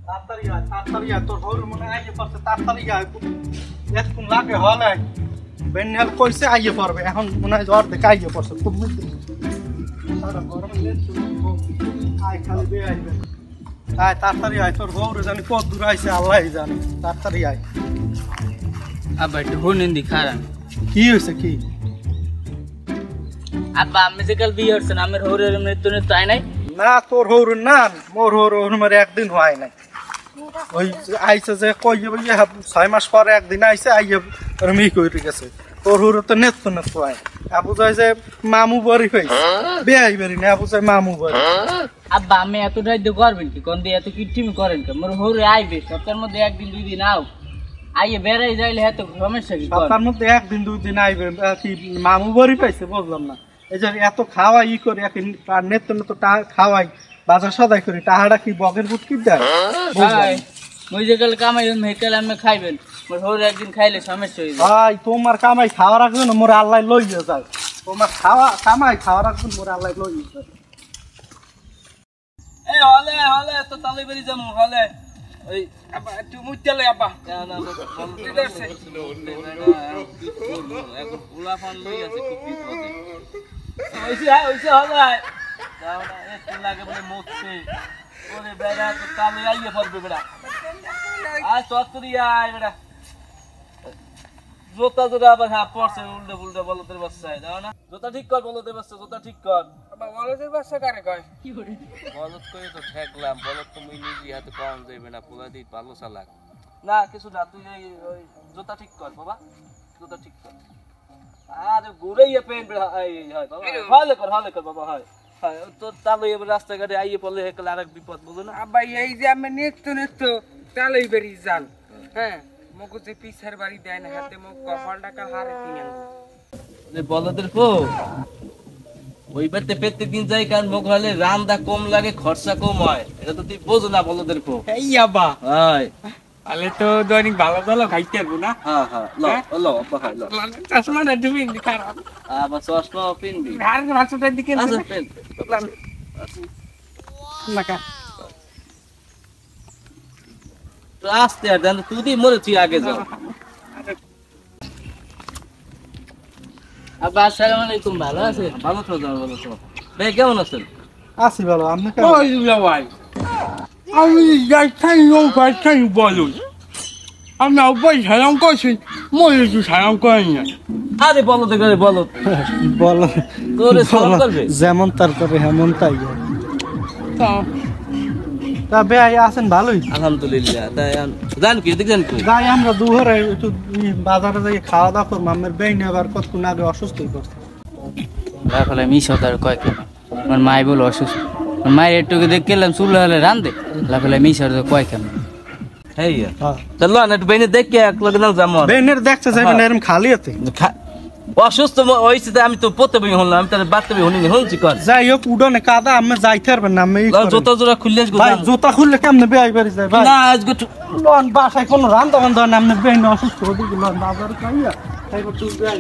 তাড়াতাড়ি আয় তোর হল মনে আইয়ে পড়ছে তাড়াতাড়ি আয় এতক্ষণ লাগে হলে বেন্যাল কইছে আইয়ে পড়বে এখন মনে হয় জ্বর দেখে আইয়ে পড়ছে খুব সারা গরমে আয় খালি বে আইবে আয় তাড়াতাড়ি আয় তোর গৌরে জানি কত দূর আইছে আল্লাহ জানে তাড়াতাড়ি আয় আব্বা একটু হুনেন দি খারান কি হয়েছে কি আব্বা আমি যে কাল বিয়ে হচ্ছেন আমার হৌরের মৃত্যু নিয়ে তাই নাই না তোর হৌর না মোর হৌর মানে একদিন হয় নাই ওই আইছে যে কই যাবে 6 মাস পরে একদিন আইছে আইয়ে মি কইতে গেছে তোর হৌর তো নেত্য হয় আবু যায় যে মামু বাড়ি হইছে বেআই বাড়ি না আবু যায় মামু বাড়ি আব্বা আমি এত রাইতে করবেন কি কোন দিয়ে এত কিটিমি করেন কে মোর হৌরে আইবে সপ্তাহের মধ্যে একদিন দুই দিন আও আইয়ে বেড়াই যাইলে এত সমস্যা কি সপ্তাহের মধ্যে একদিন দুই দিন আইবে কি মামু বাড়ি পাইছে বুঝলাম না এই যে এত খাওয়া ই করে নেত্য তো খাওয়াই বাজার সদাই করি টাহাটা কি বগের বুট কি দেয় ওই যে কাল কামাই হেকাল আমি খাইবেন মোর হৌরে একদিন খাইলে সমস্যা হয়ে যায় ভাই তোমার কামাই খাওয়া রাখবে না মোর আল্লাহ লইয়ে যায় তোমার কামাই খাওয়া রাখবেন মোর আল্লাহ লইয়ে যায় এই হলে হলে তো তালে বেরি যামু হলে ওই আব্বা একটু মুইতালে আব্বা না বলতে আছে এখন পোলা ফান লই আছে খুব বিপদে ওইছে হলে দাও না একটু লাগে বলে মুছছে ওরে বেড়া তো তালে আইয়ে পড়বে বেড়া আয় চত্বরি আয় বেড়া জোতা জোড়া আবার হ্যাঁ পড়ছে উল্টে পুল্টে বলদের বাচ্চায় দাও না জোতা ঠিক কর বলদের বাচ্চা জোতা ঠিক কর বলদের বাচ্চা কারে কয় কি করে বলদ করে তো ঠেকলাম বলদ তো মুই নিজে হাতে পাওয়া যাবে না পোলা দি ভালো চালাক না কিছু না তুই ওই জোতা ঠিক কর বাবা জোতা ঠিক কর আরে ঘুরেইয়া পেন বেড়া এই হয় বাবা হলে কর বাবা হয় হয় তো তালে রাস্তাঘাটে আইয়ে পড়লে হেকলে আরেক বিপদ বুঝো না আব্বা এই যে আমি নিত্য তালেই বেরি যান হ্যাঁ মগো যে পিছার বাড়ি দেয় না হাতে মগ কপাল টাকা হারে কিনে আনবো বলদের কো ওই বাড়িতে প্রত্যেক দিন যাই কারণ মগ হলে রান্দা কম লাগে খরচা কম হয় এটা তো তুই বোঝো না বলদের কো এই আব্বা হয় তাহলে তো দৈনিক ভালো ভালো খাইতে পারবো না হ্যাঁ লো আব্বা খাই লো চশমা না তুমি খারাপ আবার চশমা পিনবি আর মাছটার দিকে আচ্ছা পেন নাকা তো আস্তে আর জান তুই মরে তুই আগে যাও আব্বা আসসালামু আলাইকুম ভালো আছেন ভালো তো ভাই কেমন আছেন আসি ভালো আপনি কেমন ওই ভাই আমি যাইতাই ও যাইতাই বলুন আমি আব্বাই সালাম করছি মই একটু সালাম করেন না আরে বলদ করে বলদ বলো তোরে সালাম করবে যেমন তার করে হেমন তাই তা বেআই আছেন ভালোই আলহামদুলিল্লাহ তাই জান কি দেখেন কি যাই আমরা দুপুরে একটু বাজারে যাই খাওয়া দাওয়া করবো আমার বেইন আবার কতক্ষণ আগে অসুস্থ হয়ে পড়ছে রাখলে মিশ হতার কয় কেন আমার মাই বল অসুস্থ মায়ের একটু দেখে গেলাম চুল হলে রান্ধে লাফলে মিশ হতে কয় কেন হেইয়া চলো না একটু বেইনে দেখে এক লগে নাও জামন বেইনের দেখতে যাবেন এরকম খালি আছে অসুস্থ হইছে আমি তো পড়তে বই হলাম আমি তার বাড়তে বই হলিনি হলছি কর যাই হোক উডনে কাদা আমি যাইতে পারবেন না আমি জুতা জোড়া খুললে ভাই জুতা খুললে কেমনে বেআই বাড়ি যায় ভাই না আজকে লন বাসায় কোনো রান্দা বান্ধা না আপনি বেইন অসুস্থ ওদিকে লন বাজারে খাইয়া তাইবার তুই বেআই